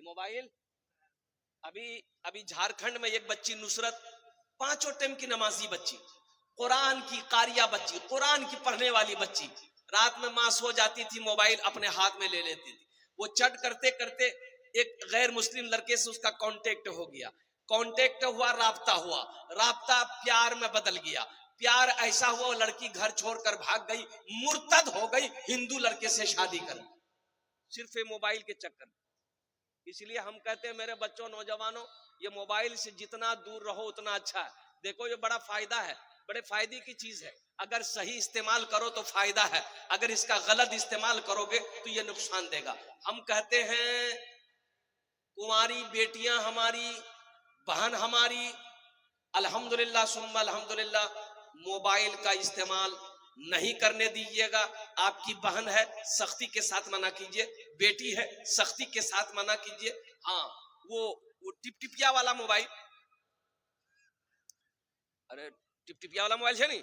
Mobile. अभी अभी झारखंड में एक बच्ची नुसरत, 5 टाइम की नमाजी बच्ची, कुरान की कारिया बच्ची, कुरान की पढ़ने वाली बच्ची, रात में मां सो जाती थी, मोबाइल अपने हाथ में ले लेती थी। वो चट करते करते एक गैर मुस्लिम लड़के से उसका कांटेक्ट हो गया, कांटेक्ट हुआ, राब्ता हुआ, राब्ता प्यार में बदल गया, प्यार ऐसा हुआ लड़की घर छोड़कर भाग गई, मुर्तद हो गई, हिंदू लड़के से शादी कर, सिर्फ मोबाइल के चक्कर में। इसलिए हम कहते हैं मेरे बच्चों, नौजवानों, ये मोबाइल से जितना दूर रहो उतना अच्छा है। देखो ये बड़ा फायदा है, बड़े फायदे की चीज है। अगर सही इस्तेमाल करो तो फायदा है, अगर इसका गलत इस्तेमाल करोगे तो ये नुकसान देगा। हम कहते हैं कुंवारी बेटियां हमारी, बहन हमारी, अल्हम्दुलिल्लाह सुम्मा अल्हम्दुलिल्लाह, मोबाइल का इस्तेमाल नहीं करने दीजिएगा। आपकी बहन है, सख्ती के साथ मना कीजिए, बेटी है, सख्ती के साथ मना कीजिए। हाँ, वो टिपटिपिया वाला मोबाइल, अरे टिपटिपिया वाला मोबाइल है नहीं,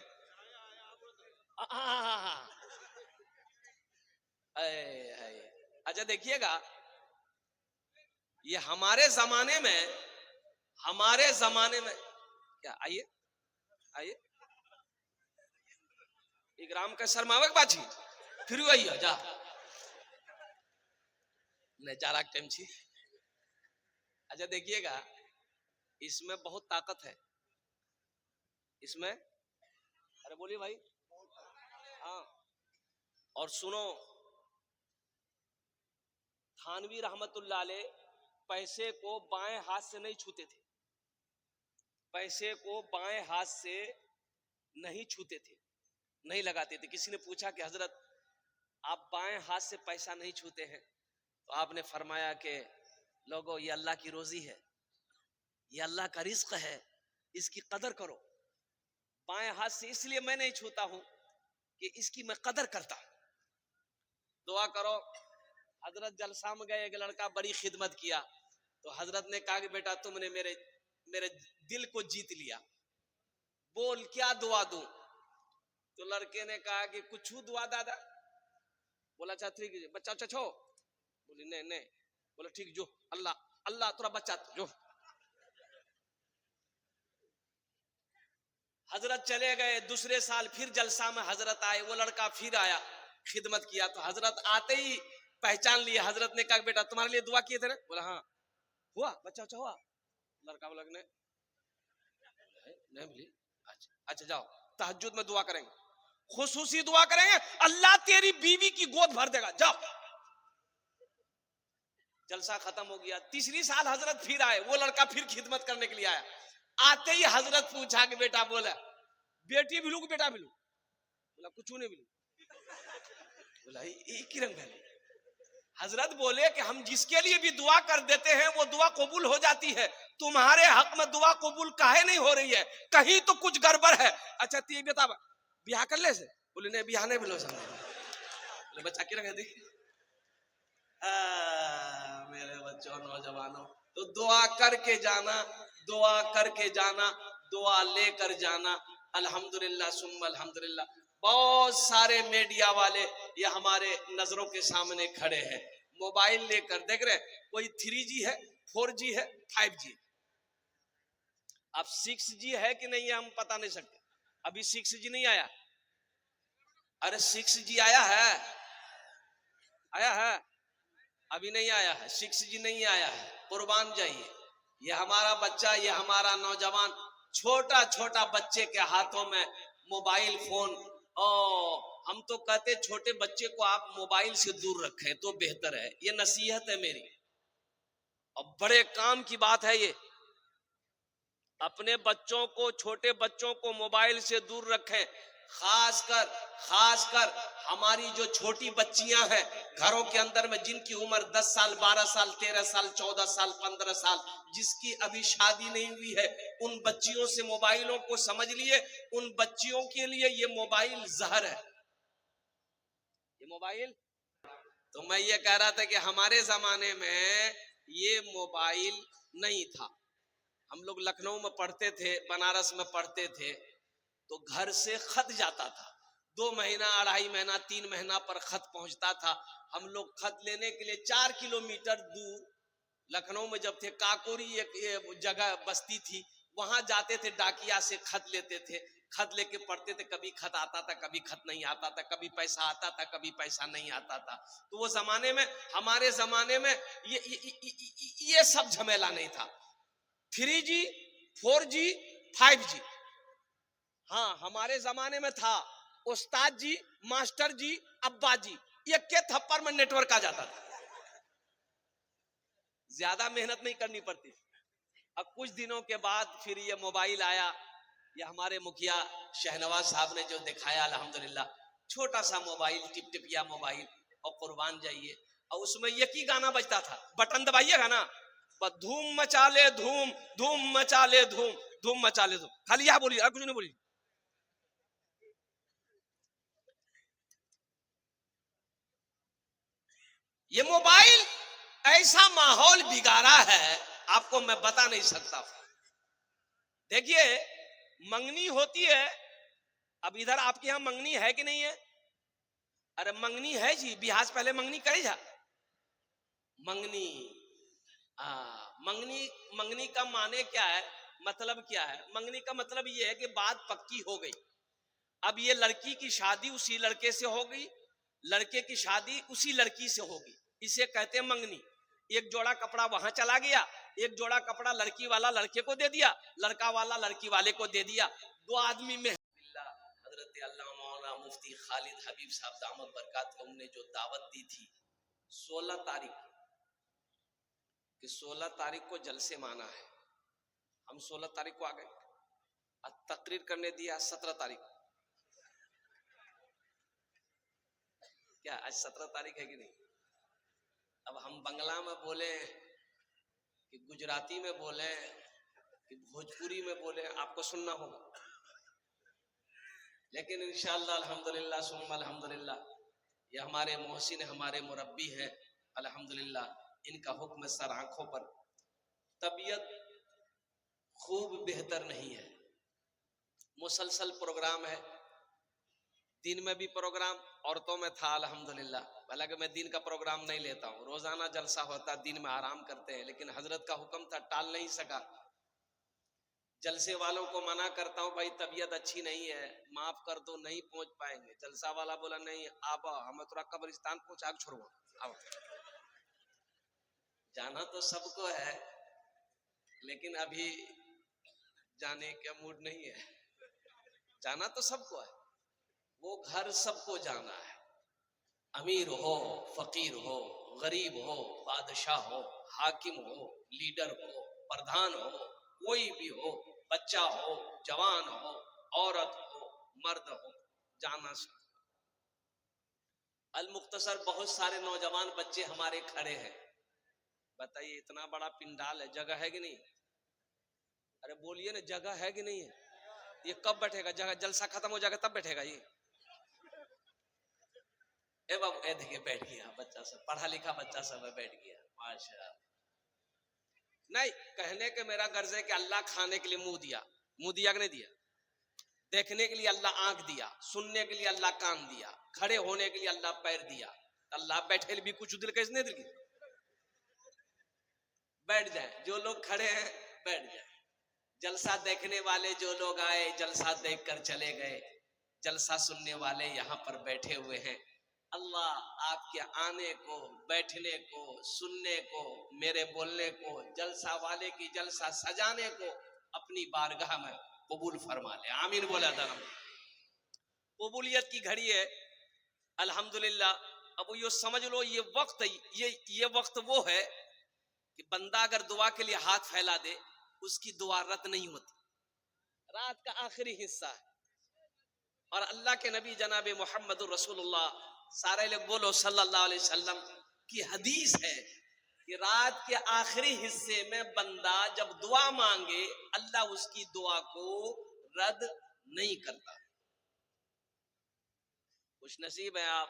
अच्छा देखिएगा, ये हमारे जमाने में क्या, आइए आइए, इकराम का शर्मावक बाजी फिर आइए जा नहीं जा रहा टाइम छी। अच्छा देखिएगा, इसमें बहुत ताकत है इसमें, अरे बोलिए भाई। हाँ, और सुनो, थानवी रहमतुल्लाह अलैह पैसे को बाएं हाथ से नहीं छूते थे, पैसे को बाएं हाथ से नहीं छूते थे, नहीं लगाते थे। किसी ने पूछा कि हजरत आप बाएं हाथ से पैसा नहीं छूते हैं, तो आपने फरमाया कि लोगों, ये अल्लाह की रोजी है, ये अल्लाह का रिज्क है, इसकी कदर करो। बाएं हाथ से इसलिए मैं नहीं छूता हूं कि इसकी मैं कदर करता हूं। दुआ करो। हजरत जलसा में गए, एक लड़का बड़ी खिदमत किया, तो हजरत ने कहा कि बेटा तुमने मेरे दिल को जीत लिया, बोल क्या दुआ दूं। तो लड़के ने कहा कि कुछ दुआ दादा। बोला अच्छा ठीक है, बच्चा अच्छा छो, बोली नहीं नहीं, बोला ठीक जो, अल्लाह अल्लाह तेरा बच्चा जो। हजरत चले गए, दूसरे साल फिर जलसा में हजरत आए, वो लड़का फिर आया, खिदमत किया, तो हजरत आते ही पहचान लिया। हजरत ने कहा बेटा तुम्हारे लिए दुआ किए थे ना, बोला हाँ हुआ, बच्चा अच्छा हुआ। लड़का बोला नहीं नहीं मिली, अच्छा जाओ तहज्जुद में दुआ करेंगे, खुसूसी दुआ करेंगे, अल्लाह तेरी बीवी की गोद भर देगा, जाओ। जलसा खत्म हो गया। तीसरी साल हजरत फिर आए, वो लड़का फिर खिदमत करने के लिए आया। आते ही हजरत पूछा कि बेटा, बोला बेटी मिलू कि बेटा मिलू, बोला कुछ नहीं मिलू, बोला एक ही रंग है। हजरत बोले कि हम जिसके लिए भी दुआ कर देते हैं वो दुआ कबूल हो जाती है, तुम्हारे हक में दुआ कबूल काहे नहीं हो रही है, कहीं तो कुछ गड़बड़ है। अच्छा तो ये बता, ब्याह कर ले से, बोले नहीं ब्याह नहीं बोलो, बोले बच्चा की रंग देख। मेरे बच्चों, नौजवानों, तो दुआ करके जाना, दुआ करके जाना, दुआ लेकर जाना। अल्हम्दुलिल्लाह सुम्मा अल्हम्दुलिल्लाह। बहुत सारे मीडिया वाले ये हमारे नजरों के सामने खड़े हैं, मोबाइल लेकर देख रहे, कोई 3G है, 4G है, 5G, अब 6G है कि नहीं हम पता नहीं सकते, अभी 6G नहीं आया। अरे 6G आया है, आया है, अभी नहीं आया है, 6G नहीं आया है, कुर्बान जाइए। ये हमारा बच्चा, ये हमारा नौजवान, छोटा छोटा बच्चे के हाथों में मोबाइल फोन, और हम तो कहते छोटे बच्चे को आप मोबाइल से दूर रखें तो बेहतर है, ये नसीहत है मेरी। और बड़े काम की बात है ये, अपने बच्चों को, छोटे बच्चों को मोबाइल से दूर रखें। खासकर हमारी जो छोटी बच्चियां हैं घरों के अंदर में, जिनकी उम्र 10 साल 12 साल 13 साल 14 साल 15 साल, जिसकी अभी शादी नहीं हुई है, उन बच्चियों से मोबाइलों को समझ लिए, उन बच्चियों के लिए ये मोबाइल जहर है, ये मोबाइल। तो मैं ये कह रहा था कि हमारे जमाने में ये मोबाइल नहीं था। हम लोग लखनऊ में पढ़ते थे, बनारस में पढ़ते थे, तो घर से खत जाता था, 2 महीना 2.5 महीना 3 महीना पर खत पहुंचता था। हम लोग खत लेने के लिए 4 किलोमीटर दूर लखनऊ में जब थे, काकोरी एक ये जगह बस्ती थी, वहां जाते थे, डाकिया से खत लेते थे, खत लेके पढ़ते थे, कभी खत आता था, कभी खत नहीं आता था, कभी पैसा आता था, कभी पैसा नहीं आता था। तो वो जमाने में, हमारे जमाने में ये सब झमेला नहीं था। 3G 4G 5G, हाँ हमारे जमाने में था। उस्ताद जी, मास्टर जी, अब्बा जी, ये के थप्पड़ में नेटवर्क आ जाता था, ज्यादा मेहनत नहीं करनी पड़ती। अब कुछ दिनों के बाद फिर ये मोबाइल आया, ये हमारे मुखिया शहनवाज साहब ने जो दिखाया, अल्हम्दुलिल्लाह, छोटा सा मोबाइल, टिप टिपिया मोबाइल, और कुर्बान जाइए, और उसमें एक ही गाना बजता था, बटन दबाइएगा ना, बस धूम मचा ले धूम, धूम मचा ले धूम, धूम मचा ले धूम, खाली यह बोलिए और कुछ नहीं बोलिए। ये मोबाइल ऐसा माहौल बिगाड़ा है, आपको मैं बता नहीं सकता। देखिए, मंगनी होती है, अब इधर आपके यहां मंगनी है कि नहीं है? अरे मंगनी है जी, बिहार से पहले मंगनी करे जा। मंगनी, मंगनी, मंगनी का माने क्या है, मतलब क्या है? मंगनी का मतलब ये है कि बात पक्की हो गई, अब ये लड़की की शादी उसी लड़के से हो गई, लड़के की शादी उसी लड़की से होगी, इसे कहते हैं मंगनी। एक जोड़ा कपड़ा वहां चला गया, एक जोड़ा कपड़ा लड़की वाला लड़के को दे दिया, लड़का वाला लड़की वाले को दे दिया, दो आदमी में। हजरत अल्लामा मौलाना मुफ्ती खालिद हबीब साहब दामद बरकातहू ने जो दावत दी थी 16 तारीख कि 16 तारीख को जलसे माना है, हम 16 तारीख को आ गए, तकरीर करने दिया 17 तारीख। क्या आज 17 तारीख है कि नहीं? अब हम बंगला में बोले कि गुजराती में बोले कि भोजपुरी में बोले, आपको सुनना होगा, लेकिन इंशाअल्लाह अल्हम्दुलिल्लाह सुम्मा अल्हम्दुलिल्लाह, ये हमारे मोहसिन, हमारे मुरब्बी हैं, अल्हम्दुलिल्लाह, इनका हुक्म सर आंखों पर। तबीयत खूब बेहतर नहीं है, मुसलसल प्रोग्राम है, दिन में भी प्रोग्राम, औरतों में था अल्हम्दुलिल्लाह, हालांकि मैं दिन का प्रोग्राम नहीं लेता हूँ, रोजाना जलसा होता, दिन में आराम करते हैं, लेकिन हजरत का हुक्म था, टाल नहीं सका। जलसे वालों को मना करता हूँ, भाई तबीयत अच्छी नहीं है, माफ कर दो, नहीं पहुंच पाएंगे। जलसा वाला बोला नहीं, अब हमें थोड़ा कब्रिस्तान पहुंचा छोड़ो, अब जाना तो सबको है, लेकिन अभी जाने का मूड नहीं है। जाना तो सबको है, वो घर सबको जाना है, अमीर हो, फकीर हो, गरीब हो, बादशाह हो, हाकिम हो, लीडर हो, प्रधान हो, कोई भी हो, बच्चा हो, जवान हो, औरत हो, मर्द हो, जाना सब। अल मुख्तसर बहुत सारे नौजवान बच्चे हमारे खड़े हैं, बताइए इतना बड़ा पिंडाल है, जगह है कि नहीं? अरे बोलिए ना, जगह है कि नहीं है? ये कब बैठेगा? जगह जलसा खत्म हो जाएगा तब बैठेगा ये। ए बाबू, ए देखिए बैठ गया बच्चा सब, पढ़ा लिखा बच्चा सब बैठ गया, माशा। नहीं, कहने के मेरा गर्ज है कि अल्लाह खाने के लिए मुंह दिया, मुंह दिया कि नहीं दिया? देखने के लिए अल्लाह आंख दिया, सुनने के लिए अल्लाह कान दिया, खड़े होने के लिए अल्लाह पैर दिया, अल्लाह बैठे भी कुछ दिल कैसे दिल की बैठ जाए, जो लोग खड़े हैं बैठ जाए, जलसा देखने वाले जो लोग आए जलसा देख कर चले गए, जलसा सुनने वाले यहाँ पर बैठे हुए हैं। अल्लाह आपके आने को, बैठने को, सुनने को, मेरे बोलने को, जलसा वाले की जलसा सजाने को अपनी बारगाह में कबूल फरमा ले, आमीन बोला धर्म। कबूलियत की घड़ी है अल्हम्दुलिल्लाह। अब यो समझ लो, ये वक्त वो है कि बंदा अगर दुआ के लिए हाथ फैला दे, उसकी दुआ रद्द नहीं होती। रात का आखिरी हिस्सा है, और अल्लाह के नबी जनाब मोहम्मद रसूलुल्लाह सारे लोग बोलो सल्लल्लाहु अलैहि वसल्लम की हदीस है कि रात के आखिरी हिस्से में बंदा जब दुआ मांगे, अल्लाह उसकी दुआ को रद्द नहीं करता। खुश नसीब है आप।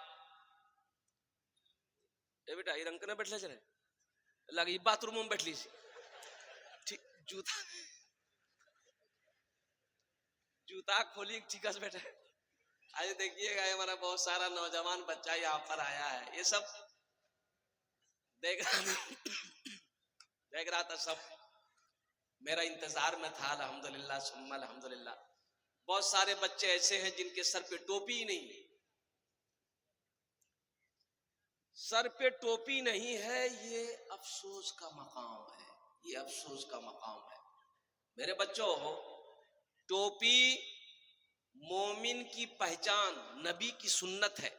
ए बेटा, ये रंग ने बैठ चले लगी बाथरूम में बैठ ली ठीक, जूता खोली ठीक से बैठे। आज देखिएगा हमारा बहुत सारा नौजवान बच्चा यहाँ पर आया है, ये सब देख देख रहा था सब, मेरा इंतजार में था। अल्हम्दुलिल्लाह सुम्मा अल्हम्दुलिल्लाह। बहुत सारे बच्चे ऐसे हैं जिनके सर पे टोपी ही नहीं है, सर पे टोपी नहीं है। ये अफसोस का मकाम है, ये अफसोस का मकाम है। मेरे बच्चों, टोपी मोमिन की पहचान, नबी की सुन्नत है।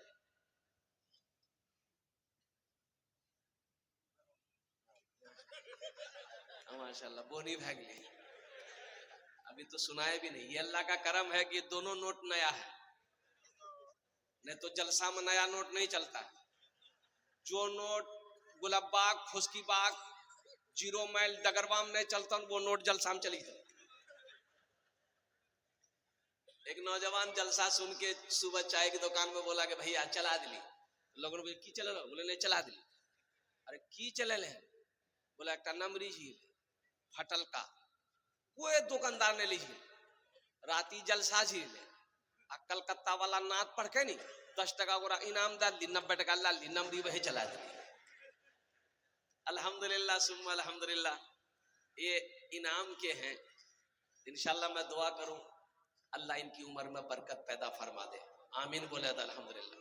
माशाल्लाह बोनी भागली, अभी तो सुनाए भी नहीं। ये अल्लाह का करम है कि दोनों नोट नया है, नहीं तो जलसा में नया नोट नहीं चलता। जो नोट गुलाबबाग, फुस्कीबाग, जीरो माइल, डगरबाम नहीं चलता, वो नोट जलसा में चली जाता। एक नौजवान जलसा सुन के सुबह चाय की दुकान में बोला कि भैया चला दिली। लोगों ने की चले लो, बोले नहीं चला दिली। अरे की चले ले, बोला एक नमरी झील फटल का, कोई दुकानदार ने लीजिए राती जलसा झील कलकत्ता वाला नाथ पढ़ के नहीं 10 टका गोरा इनाम डाल दी, 90 टका लाल दी, नमरी वही चला दी। अल्हम्दुलिल्लाह सुम्मा अल्हम्दुलिल्लाह, ये इनाम के हैं। इंशाल्लाह मैं दुआ करूं अल्लाह इनकी उम्र में बरकत पैदा फरमा दे। आमीन बोले तो अल्हम्दुलिल्लाह।